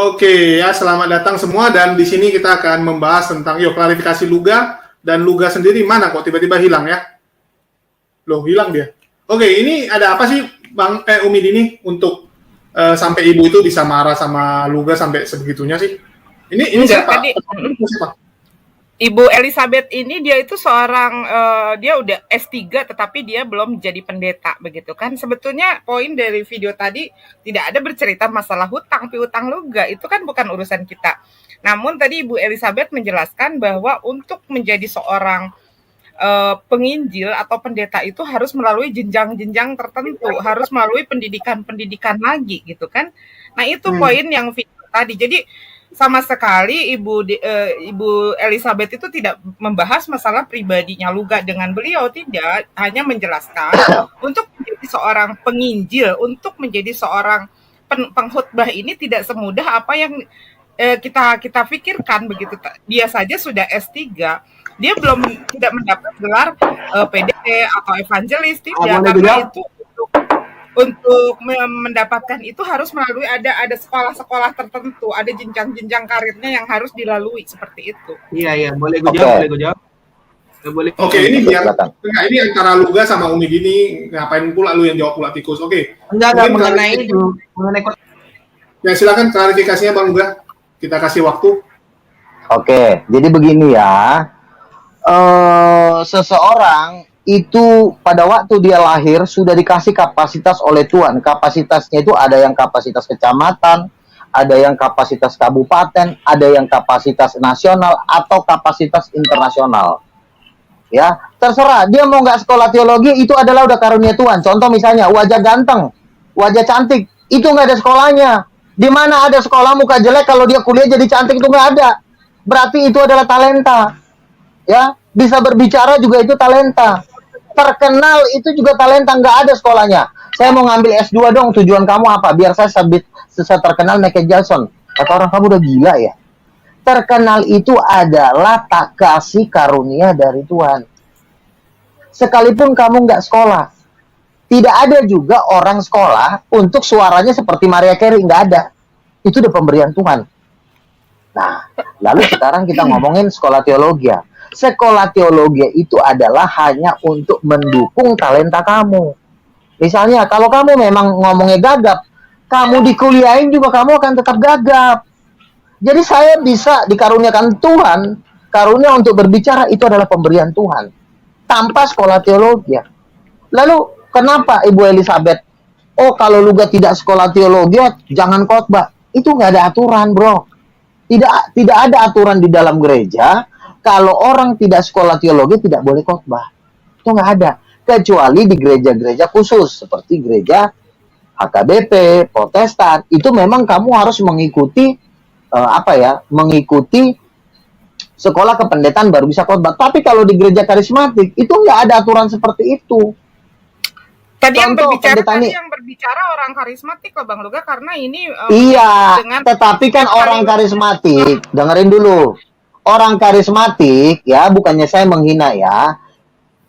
Oke ya, selamat datang semua dan di sini kita akan membahas tentang klarifikasi Luga dan Luga sendiri mana kok tiba-tiba hilang ya? Loh, hilang dia. Oke, ini ada apa sih Bang Umi Dini untuk sampai ibu itu bisa marah sama Luga sampai sebegitunya sih? Ini siapa? Siapa? Ibu Elizabeth ini dia itu seorang dia udah S3 tetapi dia belum jadi pendeta begitu kan. Sebetulnya poin dari video tadi tidak ada bercerita masalah hutang piutang Luga, itu kan bukan urusan kita. Namun tadi Ibu Elizabeth menjelaskan bahwa untuk menjadi seorang penginjil atau pendeta itu harus melalui jenjang-jenjang tertentu, harus melalui pendidikan-pendidikan lagi gitu kan. Nah, itu poin yang video tadi. Jadi sama sekali Ibu Elizabeth itu tidak membahas masalah pribadinya Luga dengan beliau, tidak, hanya menjelaskan untuk menjadi seorang penginjil, untuk menjadi seorang pengkhotbah ini tidak semudah apa yang kita pikirkan begitu. Dia saja sudah S3, dia tidak mendapat gelar PDP atau evangelis, tidak, karena itu untuk mendapatkan itu harus melalui ada sekolah-sekolah tertentu, ada jenjang-jenjang karirnya yang harus dilalui seperti itu. Iya, boleh gue jawab, Boleh. Oke, ini biar ini antara Luga sama Umi Dini, ngapain pula lu yang jawab pula tikus? Oke. Enggak mengenai itu, mengenai. Ya silakan klarifikasinya Bang Luga. Kita kasih waktu. Oke, jadi begini ya. Seseorang itu pada waktu dia lahir sudah dikasih kapasitas oleh Tuhan. Kapasitasnya itu ada yang kapasitas kecamatan, ada yang kapasitas kabupaten, ada yang kapasitas nasional atau kapasitas internasional. Ya, terserah. Dia mau nggak sekolah teologi, itu adalah udah karunia Tuhan. Contoh misalnya wajah ganteng, wajah cantik, itu nggak ada sekolahnya. Di mana ada sekolah muka jelek kalau dia kuliah jadi cantik, itu nggak ada. Berarti itu adalah talenta. Ya, bisa berbicara juga itu talenta. Terkenal itu juga talenta, nggak ada sekolahnya. Saya mau ngambil S2 dong, tujuan kamu apa? Biar saya terkenal Michael Jackson. Kata orang, kamu udah gila ya? Terkenal itu adalah tak kasih karunia dari Tuhan. Sekalipun kamu nggak sekolah. Tidak ada juga orang sekolah untuk suaranya seperti Mariah Carey, nggak ada. Itu udah pemberian Tuhan. Nah, lalu sekarang kita ngomongin sekolah teologi ya. Sekolah teologi itu adalah hanya untuk mendukung talenta kamu. Misalnya, kalau kamu memang ngomongnya gagap, kamu dikuliahin juga kamu akan tetap gagap. Jadi saya bisa dikaruniakan Tuhan, karunia untuk berbicara itu adalah pemberian Tuhan. Tanpa sekolah teologi. Lalu, kenapa Ibu Elizabeth? Oh, kalau Luga tidak sekolah teologi, jangan khotbah. Itu nggak ada aturan, bro. Tidak ada aturan di dalam gereja. Kalau orang tidak sekolah teologi tidak boleh khotbah. Itu nggak ada. Kecuali di gereja-gereja khusus. Seperti gereja HKBP, Protestan. Itu memang kamu harus mengikuti, mengikuti sekolah kependetaan baru bisa khotbah. Tapi kalau di gereja karismatik, itu nggak ada aturan seperti itu. Tadi yang berbicara orang karismatik loh Bang Luga, karena ini tetapi kan orang karismatik, dengerin dulu. Orang karismatik ya, bukannya saya menghina ya.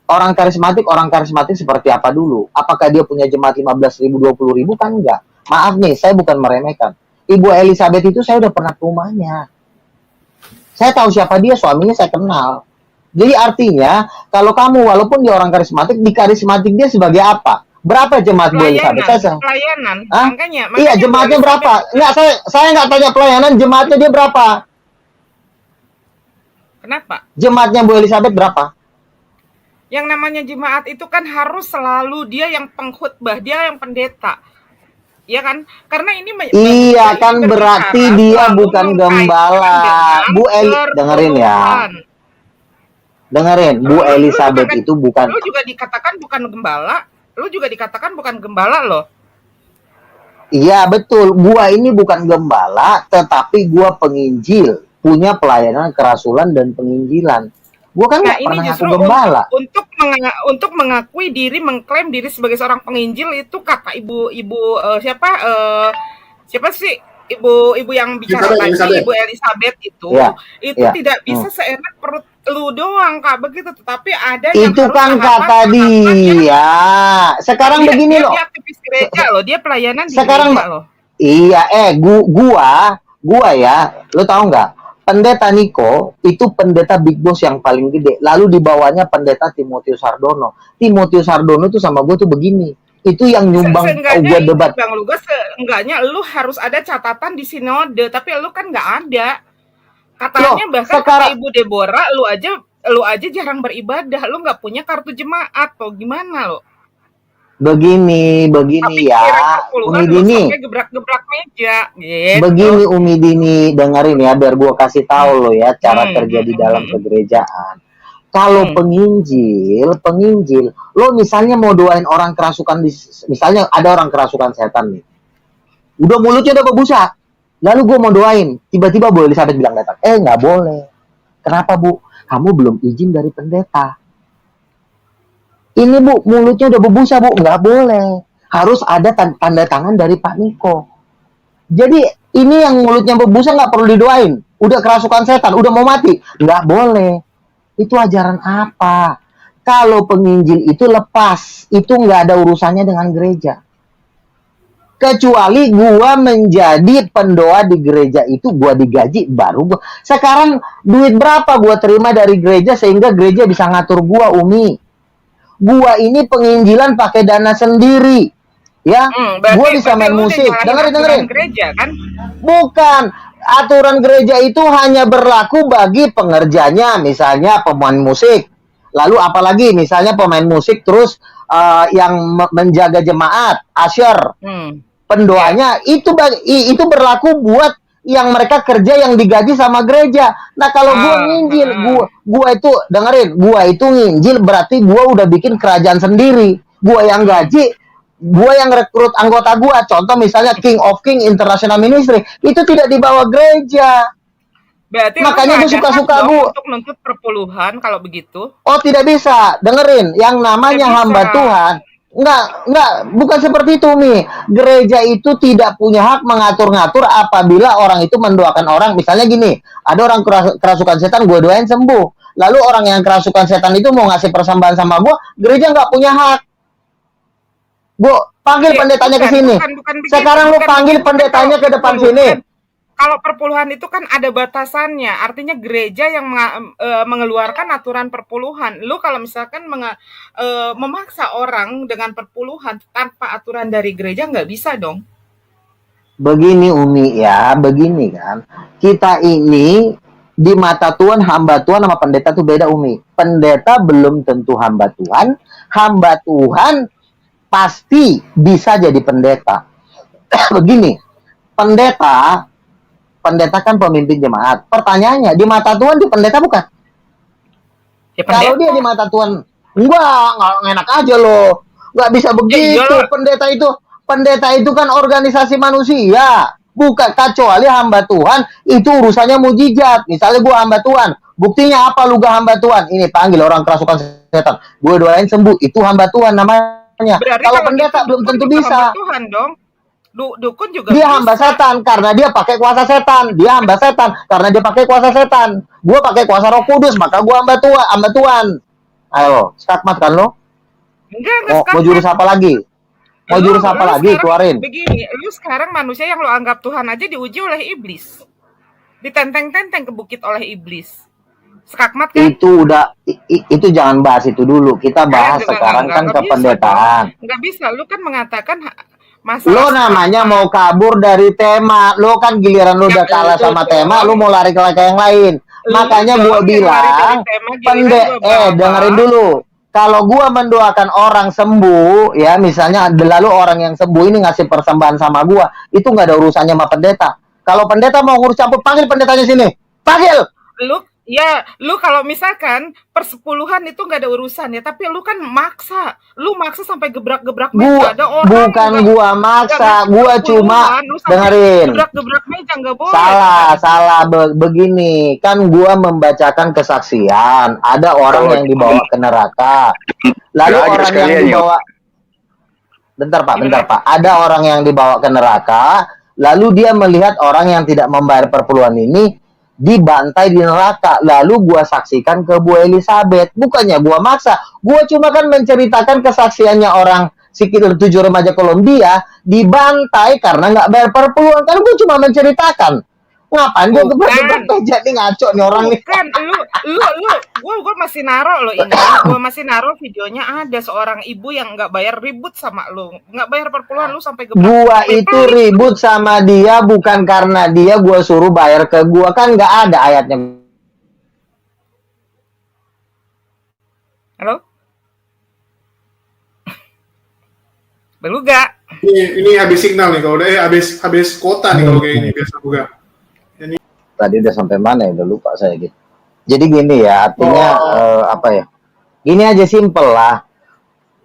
Orang karismatik seperti apa dulu? Apakah dia punya jemaat 15.000, 20.000? Kan enggak. Maaf nih, saya bukan meremehkan. Ibu Elizabeth itu saya udah pernah ke rumahnya. Saya tahu siapa dia, suaminya saya kenal. Jadi artinya, kalau kamu walaupun dia orang karismatik, di karismatik dia sebagai apa? Berapa jemaat Bu Elizabeth? Pelayanan. Makanya iya, jemaatnya berapa? Enggak, saya nggak tanya pelayanan, jemaatnya dia berapa? Kenapa? Jemaatnya Bu Elizabeth berapa? Yang namanya jemaat itu kan harus selalu dia yang pengkhotbah, dia yang pendeta. Ya kan? Karena ini iya kan berarti dia bukan gembala. Bu dengerin ya. Dengerin, Bu Elizabeth itu bukan. Lu juga dikatakan bukan gembala. Lu juga dikatakan bukan gembala loh. Iya betul, gua ini bukan gembala, tetapi gua penginjil. Punya pelayanan kerasulan dan penginjilan. Gua kan nggak pernah ngaku gembala. Untuk mengakui diri, mengklaim diri sebagai seorang penginjil itu kata ibu siapa sih ibu yang bicara tadi, Ibu Elizabeth itu tidak bisa seenak perut lu doang Kak begitu, tetapi ada yang itu kan kata dia. Sekarang begini loh. Dia aktivis gereja loh, dia pelayanan di sekarang gereja loh. Iya, Gua ya, lo tahu nggak? Pendeta Niko itu pendeta Big Boss yang paling gede. Lalu di bawahnya pendeta Timotius Sardono. Timotius Sardono tuh sama gue tuh begini. Itu yang nyumbang Seenggaknya gue ini debat. Bang Lugas, seenggaknya lu harus ada catatan di sinode, tapi lu kan nggak ada. Katanya Loh, bahkan sekarang- kata Ibu Deborah, lu aja jarang beribadah, lu nggak punya kartu jemaat, atau gimana lo? Begini Tapi ya, kira puluhan Umi lu Dini. sampai gebrak-gebrak meja, gitu. Begini Umi Dini, dengerin ya biar gua kasih tahu lo ya cara Hmm, kerja di hmm, dalam hmm. kegerejaan. Kalau penginjil, lo misalnya mau doain orang kerasukan, misalnya ada orang kerasukan setan nih, udah mulutnya udah berbusa, lalu gue mau doain, tiba-tiba Bu Elizabeth bilang datang, nggak boleh. Kenapa Bu? Kamu belum izin dari pendeta. Ini Bu, mulutnya udah berbusa Bu, nggak boleh. Harus ada tanda tangan dari Pak Niko. Jadi ini yang mulutnya berbusa nggak perlu didoain. Udah kerasukan setan, udah mau mati, nggak boleh. Itu ajaran apa? Kalau penginjil itu lepas, itu nggak ada urusannya dengan gereja. Kecuali gua menjadi pendoa di gereja itu, gua digaji, baru gua. Sekarang duit berapa gua terima dari gereja sehingga gereja bisa ngatur gua, Umi? Gua ini penginjilan pakai dana sendiri. Ya, gua bisa main musik. Dengerin. Gereja kan? Bukan. Aturan gereja itu hanya berlaku bagi pengerjanya, misalnya pemain musik. Lalu apalagi misalnya pemain musik terus yang menjaga jemaat, usher, pendoanya itu berlaku buat yang mereka kerja yang digaji sama gereja. Nah kalau gua nginjil, gua itu dengerin, gua itu nginjil berarti gua udah bikin kerajaan sendiri. Gua yang gaji, gua yang rekrut anggota gua. Contoh misalnya King of King International Ministry, itu tidak dibawa gereja. Berarti makanya gue suka-suka gua untuk nuntut perpuluhan kalau begitu. Oh, tidak bisa. Dengerin, yang namanya hamba Tuhan Enggak, bukan seperti itu, Mi. Gereja itu tidak punya hak mengatur-ngatur apabila orang itu mendoakan orang. Misalnya gini, ada orang kerasukan setan, gue doain sembuh. Lalu orang yang kerasukan setan itu mau ngasih persembahan sama gue, gereja nggak punya hak. Gue panggil pendetanya ke sini. Sekarang lu panggil pendetanya ke depan sini. Kalau perpuluhan itu kan ada batasannya, artinya gereja yang mengeluarkan aturan perpuluhan. Lu kalau misalkan memaksa orang dengan perpuluhan tanpa aturan dari gereja, nggak bisa dong. Begini Umi ya, begini kan. Kita ini di mata Tuhan, hamba Tuhan sama pendeta tuh beda Umi. Pendeta belum tentu hamba Tuhan pasti bisa jadi pendeta. Begini, pendeta kan pemimpin jemaat. Pertanyaannya, di mata Tuhan di pendeta bukan? Ya, pendeta. Kalau dia di mata Tuhan, nggak enak aja loh. Nggak bisa begitu. Ya, pendeta itu kan organisasi manusia. Bukan, kecuali hamba Tuhan, itu urusannya mujizat. Misalnya gue hamba Tuhan. Buktinya apa lu gak hamba Tuhan? Ini panggil orang kerasukan setan. Gue doain sembuh. Itu hamba Tuhan namanya. Kalau pendeta belum tentu bisa. Hamba Tuhan dong. Dukun juga dia bisa. Hamba setan karena dia pakai kuasa setan. Dia hamba setan karena dia pakai kuasa setan. Gua pakai kuasa Roh Kudus, maka gua hamba Tuhan. Ayo, skakmat kan lo? Enggak mau jurus apa lagi? Mau jurus apa lagi? Keluarin. Begini, lu sekarang manusia yang lo anggap Tuhan aja diuji oleh iblis. Ditenteng-tenteng ke bukit oleh iblis. Skakmat kan? Itu jangan bahas itu dulu. Kita bahas sekarang kan kependetaan. Enggak bisa, lu kan mengatakan lo namanya mau kabur dari tema. Lo kan giliran lo udah kalah sama tema, lo mau lari ke yang lain. Makanya gue bilang, dengerin dulu. Kalau gue mendoakan orang sembuh, ya misalnya lalu orang yang sembuh ini ngasih persembahan sama gue, itu nggak ada urusannya sama pendeta. Kalau pendeta mau ngurus campur, panggil pendetanya sini. Panggil. Lu kalau misalkan persepuluhan itu nggak ada urusan ya, tapi lu kan maksa sampai gebrak-gebrak meja. Ada orang bukan gua maksa, gua cuma dengerin. Gebrak-gebrak meja nggak boleh. Salah begini, kan gua membacakan kesaksian. Ada orang yang dibawa ke neraka. Lalu orang yang dibawa Bentar Pak. Ada orang yang dibawa ke neraka, lalu dia melihat orang yang tidak membayar perpuluhan ini dibantai di neraka. Lalu gua saksikan ke Bu Elizabeth. Bukannya gua maksa. Gua cuma kan menceritakan kesaksiannya orang sekitar 7 remaja Kolombia dibantai karena nggak bayar perpuluhan. Kan gua cuma menceritakan. Ngapain gue Bukan. gebrak meja nih, ngaco nih orang nih. Bukan, gue masih naro loh ini. Gue masih naro videonya, ada seorang ibu yang nggak bayar ribut sama lu, nggak bayar perpuluhan, lu sampai gebrak. Gua itu ribut sama dia bukan karena dia gua suruh bayar ke gua, kan nggak ada ayatnya. Halo? Beluga. Ini habis signal nih kalau udah habis kuota nih kalau kayak ini biasa juga. Tadi udah sampai mana ya, udah lupa saya gitu. Jadi gini ya, artinya apa ya? Gini aja simpel lah.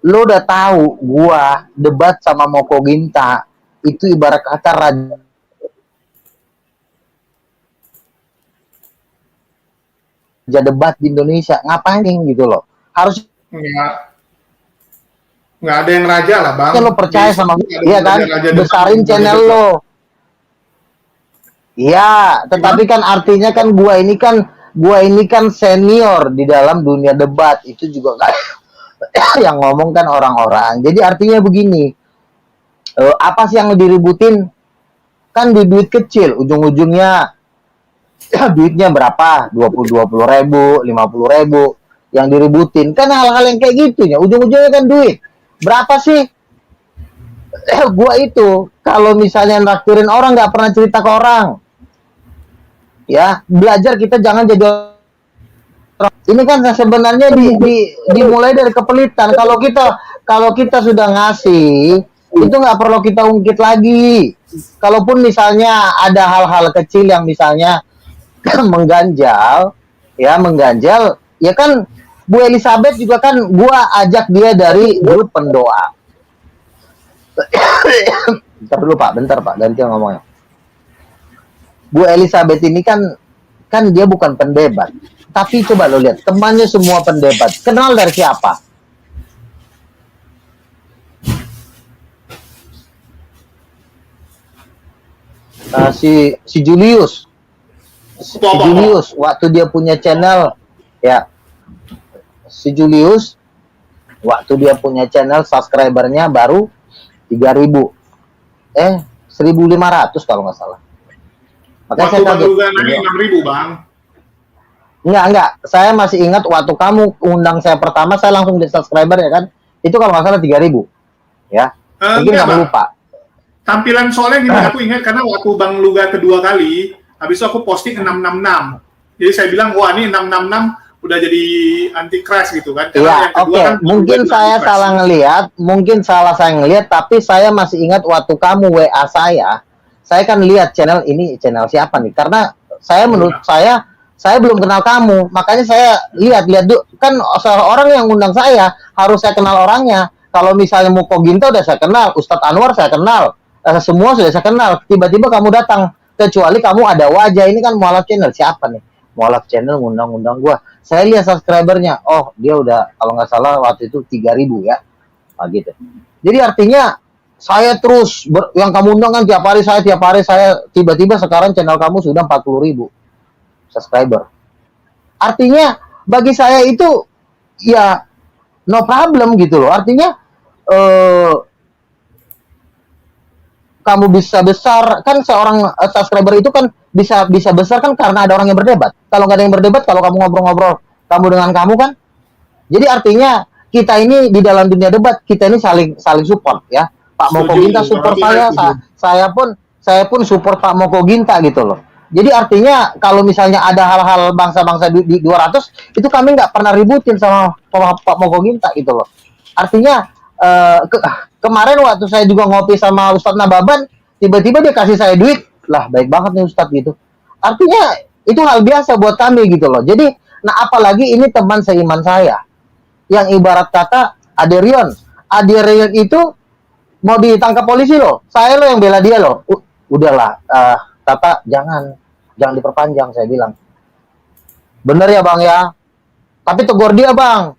Lo udah tahu gua debat sama Moko Ginta itu ibarat kata raja debat di Indonesia. Ngapain gitu loh? Harus nggak ada yang raja lah bang. lo percaya sama iya kan? Besarin channel lo. Iya, tetapi kan artinya kan gua ini kan senior di dalam dunia debat. Itu juga kan yang ngomong kan orang-orang. Jadi artinya begini, apa sih yang diributin? Kan duit kecil, ujung-ujungnya duitnya berapa? 20 ribu, 50 ribu yang diributin. Kan hal-hal yang kayak gitu ya, ujung-ujungnya kan duit. Berapa sih? Gua itu kalau misalnya naktirin orang nggak pernah cerita ke orang. Ya, belajar kita jangan jadi orang. Ini kan sebenarnya dimulai dari kepelitan. Kalau kita sudah ngasih, itu nggak perlu kita ungkit lagi. Kalaupun misalnya ada hal-hal kecil yang misalnya mengganjal, ya kan Bu Elizabeth juga kan gua ajak dia dari grup pendoa. Bentar Pak, ganti ngomongnya. Bu Elizabeth ini kan dia bukan pendebat. Tapi coba lo lihat, temannya semua pendebat. Kenal dari siapa? Si Julius. Si Julius, waktu dia punya channel, ya. Si Julius, waktu dia punya channel, subscribernya baru 3.000. 1.500 kalau nggak salah. Makanya saya kaget. Juga naik 6.000 bang. Enggak. Saya masih ingat waktu kamu undang saya pertama, saya langsung di subscriber ya kan. Itu kalau nggak salah 3.000. Ya. Mungkin kamu lupa. Tampilan soalnya gini, aku ingat karena waktu Bang Luga kedua kali, habis itu aku posting 666. Jadi saya bilang, wah ini 666 udah jadi anti crash gitu kan. Iya, oke. Kan, mungkin saya salah ngelihat, saya ngelihat, tapi saya masih ingat waktu kamu WA saya kan lihat channel ini channel siapa nih, karena menurut saya belum kenal kamu, makanya saya lihat kan seorang yang undang saya harus saya kenal orangnya. Kalau misalnya Moko Ginta udah saya kenal, Ustadz Anwar saya kenal, semua sudah saya kenal. Tiba-tiba kamu datang, kecuali kamu ada wajah ini kan mualaf channel siapa nih? Mualaf channel ngundang gua. Saya lihat subscribernya, oh dia udah kalau nggak salah waktu itu 3.000 ya, gitu. Jadi artinya saya terus yang kamu undang kan tiap hari saya tiba-tiba sekarang channel kamu sudah 40.000 subscriber. Artinya bagi saya itu ya no problem gitu loh. Artinya kamu bisa besar kan, seorang subscriber itu kan bisa besar kan karena ada orang yang berdebat. Kalau nggak ada yang berdebat, kalau kamu ngobrol-ngobrol kamu dengan kamu kan. Jadi artinya kita ini di dalam dunia debat kita ini saling support ya. Pak Moko Ginta support saya pun support Pak Moko Ginta gitu loh. Jadi artinya kalau misalnya ada hal-hal bangsa-bangsa di 200 itu kami nggak pernah ributin sama Pak Moko Ginta gitu loh. Artinya kemarin waktu saya juga ngopi sama Ustadz Nababan, tiba-tiba dia kasih saya duit, lah baik banget nih Ustadz gitu. Artinya itu hal biasa buat kami gitu loh. Jadi apalagi ini teman seiman saya yang ibarat kata Aderion itu mau ditangkap polisi loh, saya loh yang bela dia loh. Udahlah, Tata jangan diperpanjang, saya bilang. Bener ya bang ya, tapi tegur dia bang.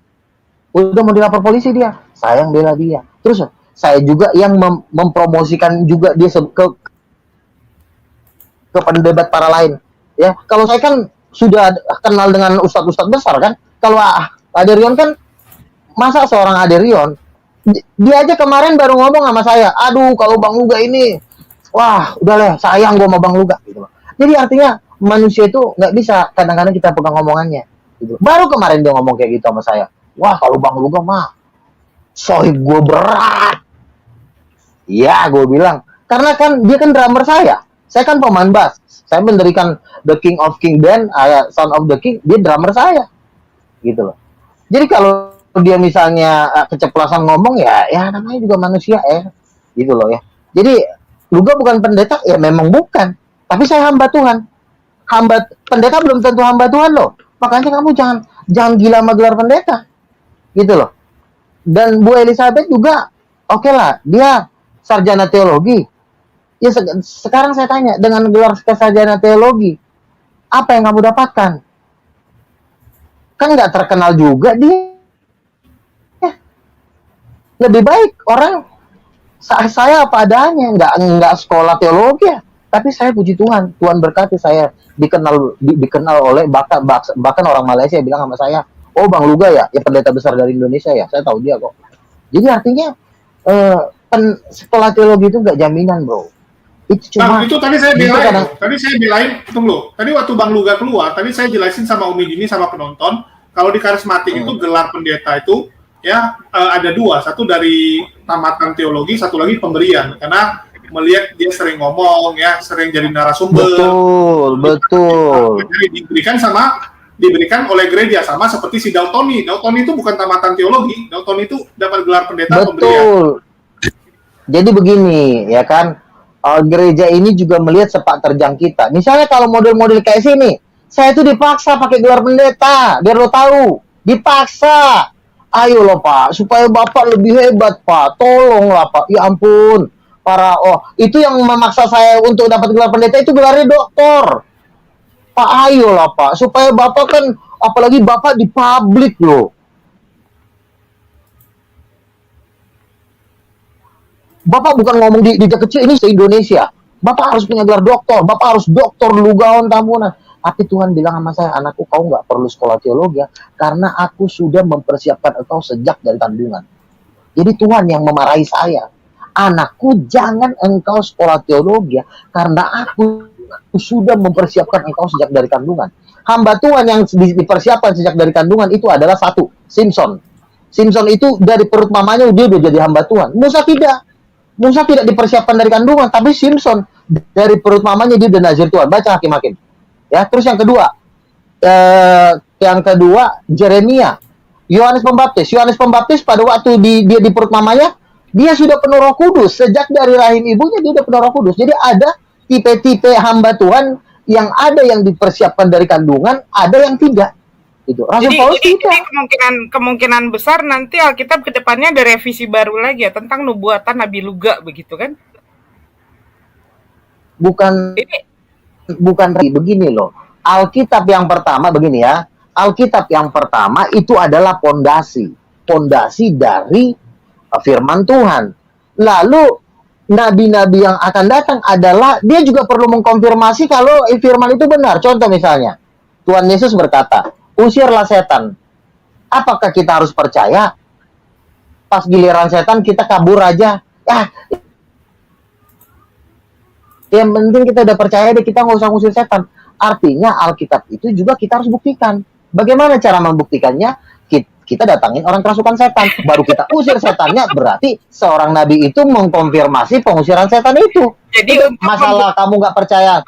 Udah mau dilapor polisi dia, saya yang bela dia. Terus saya juga yang mempromosikan juga dia ke pendebat para lain. Ya, kalau saya kan sudah kenal dengan ustadz-ustadz besar kan. Kalau Aderion kan, masa seorang Aderion dia aja kemarin baru ngomong sama saya, aduh kalau Bang Luga ini, wah udah lah sayang gue sama Bang Luga gitu. Jadi artinya manusia itu nggak bisa kadang-kadang kita pegang omongannya. Gitu. Baru kemarin dia ngomong kayak gitu sama saya. Wah kalau Bang Luga mah, sohib gue berat. Iya gue bilang. Karena kan dia kan drummer saya. Saya kan pemain bass. Saya mendirikan The King of King Band, Son of the King, dia drummer saya. Gitu loh. Jadi kalau dia misalnya keceplosan ngomong ya namanya juga manusia gitu loh ya. Jadi Luga bukan pendeta ya memang bukan, tapi saya hamba Tuhan. Pendeta belum tentu hamba Tuhan loh. Makanya kamu jangan gila sama gelar pendeta. Gitu loh. Dan Bu Elizabeth juga oke lah, dia sarjana teologi. Ya sekarang saya tanya, dengan gelar sarjana teologi, apa yang kamu dapatkan? Kan nggak terkenal juga dia. Lebih baik orang saya apa adanya, nggak sekolah teologi ya. Tapi saya puji Tuhan berkati saya dikenal oleh bahkan orang Malaysia bilang sama saya, oh Bang Luga ya pendeta besar dari Indonesia ya, saya tahu dia kok. Jadi artinya sekolah teologi itu nggak jaminan bro. Itu cuma. Nah, itu tadi saya belain, tunggu. Tadi waktu Bang Luga keluar, tadi saya jelasin sama Umi Dini sama penonton, kalau di karismatik itu gelar pendeta itu ya ada dua, satu dari tamatan teologi, satu lagi pemberian, karena melihat dia sering ngomong ya, sering jadi narasumber. Betul. Jadi diberikan oleh gereja sama seperti si Daltoni. Daltoni itu bukan tamatan teologi, Daltoni itu dapat gelar pendeta pemberian. Betul. Jadi begini ya kan, gereja ini juga melihat sepak terjang kita. Misalnya kalau model-model kayak sini, saya itu dipaksa pakai gelar pendeta, biar lo tahu, dipaksa. Ayo loh Pak, supaya Bapak lebih hebat Pak, tolonglah Pak, ya ampun. Itu yang memaksa saya untuk dapat gelar pendeta itu gelarnya doktor. Pak, ayolah Pak, supaya Bapak kan, apalagi Bapak di publik loh. Bapak bukan ngomong di kecil, ini se-Indonesia. Bapak harus punya gelar doktor, Bapak harus doktor Lugaon Tambunan. Tapi Tuhan bilang sama saya, anakku kau nggak perlu sekolah teologi ya, karena aku sudah mempersiapkan engkau sejak dari kandungan. Jadi Tuhan yang memarahi saya. Anakku jangan engkau sekolah teologi ya, karena aku sudah mempersiapkan engkau sejak dari kandungan. Hamba Tuhan yang dipersiapkan sejak dari kandungan itu adalah satu, Simpson. Simpson itu dari perut mamanya dia udah jadi hamba Tuhan. Musa tidak dipersiapkan dari kandungan, tapi Simpson dari perut mamanya dia udah nazir Tuhan. Baca Hakim-Hakim. Ya, terus yang kedua Jeremia. Yohanes Pembaptis pada waktu dia di perut mamanya, dia sudah penuh Roh Kudus. Sejak dari rahim ibunya dia sudah penuh Roh Kudus. Jadi ada tipe-tipe hamba Tuhan yang ada yang dipersiapkan dari kandungan, ada yang tidak. Itu. Rasul Paulus tidak. Jadi kemungkinan besar nanti Alkitab ke depannya ada revisi baru lagi ya tentang nubuatan Nabi Luga begitu kan? Bukan begini loh. Alkitab yang pertama begini ya. Alkitab yang pertama itu adalah pondasi dari firman Tuhan. Lalu nabi-nabi yang akan datang adalah dia juga perlu mengkonfirmasi kalau firman itu benar. Contoh misalnya, Tuhan Yesus berkata, "Usirlah setan." Apakah kita harus percaya? Pas giliran setan kita kabur aja. Yang penting kita udah percaya deh, kita nggak usah ngusir setan. Artinya Alkitab itu juga kita harus buktikan. Bagaimana cara membuktikannya? Kita datangin orang kerasukan setan, baru kita usir setannya. Berarti seorang nabi itu mengkonfirmasi pengusiran setan itu. Jadi masalah kamu nggak percaya.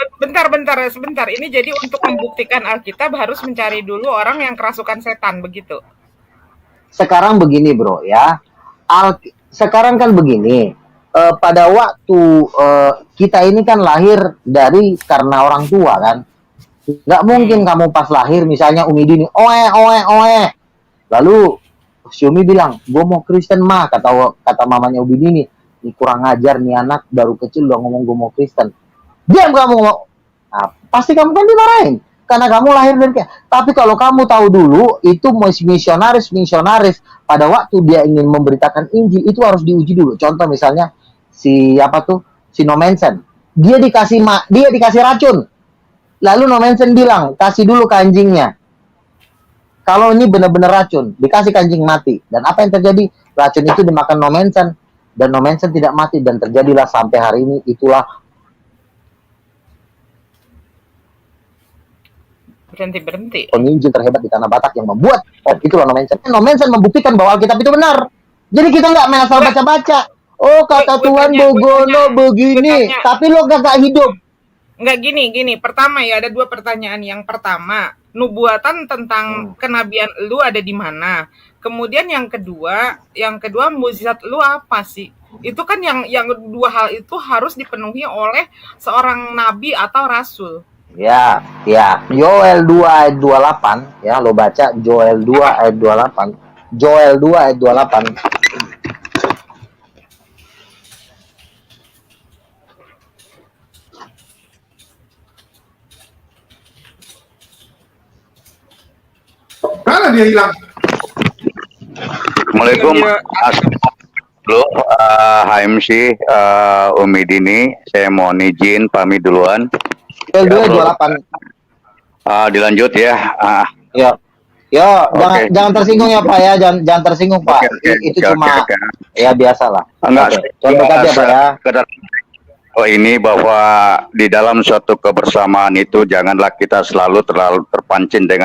Sebentar. Ini jadi untuk membuktikan Alkitab harus mencari dulu orang yang kerasukan setan begitu. Sekarang begini bro ya. Sekarang kan begini. Pada waktu kita ini kan lahir karena orang tua kan. Nggak mungkin kamu pas lahir misalnya Umi Dini oe. Lalu si Umi bilang, gue mau Kristen mah, kata mamanya Umi Dini. Ini kurang ajar nih anak baru kecil udah ngomong gue mau Kristen. Diam kamu. Nah, pasti kamu kan dimarahin karena kamu lahir dari kayak. Tapi kalau kamu tahu dulu itu misionaris pada waktu dia ingin memberitakan Injil itu harus diuji dulu. Contoh misalnya si Nomensen. Dia dikasih racun. Lalu Nomensen bilang, kasih dulu ke anjingnya. Kalau ini benar-benar racun, dikasih ke anjing mati. Dan apa yang terjadi? Racun itu dimakan Nomensen dan Nomensen tidak mati dan terjadilah sampai hari ini itulah berhenti. Penginjil terhebat di tanah Batak yang membuat itulah No Mention. No Mention membuktikan bahwa Alkitab itu benar. Jadi kita nggak main asal baca-baca. Oh kata Gue Tuhan tanya, Bogono begini, gue tanya. tapi lo gak hidup. Enggak gini. Pertama ya, ada dua pertanyaan. Yang pertama, nubuatan tentang kenabian lu ada di mana? Kemudian yang kedua mukjizat lu apa sih? Itu kan yang dua hal itu harus dipenuhi oleh seorang nabi atau rasul. Ya. Joel 2 ayat 28 ya, lo baca Joel 2 ayat 28. Joel 2 ayat 28. Mana dia hilang? Assalamualaikum. Iya. Halo, HMC Umi Dini. Saya mohon izin pamit duluan. Joel 2 ayat bro. 28. Dilanjut ya. Ya. Ya, Oke. jangan tersinggung ya Pak ya, jangan tersinggung Pak. Itu cuma ya biasalah. Enggak. Oke. Contoh aja Pak ya. Ini bahwa di dalam suatu kebersamaan itu janganlah kita selalu terlalu terpancing dengan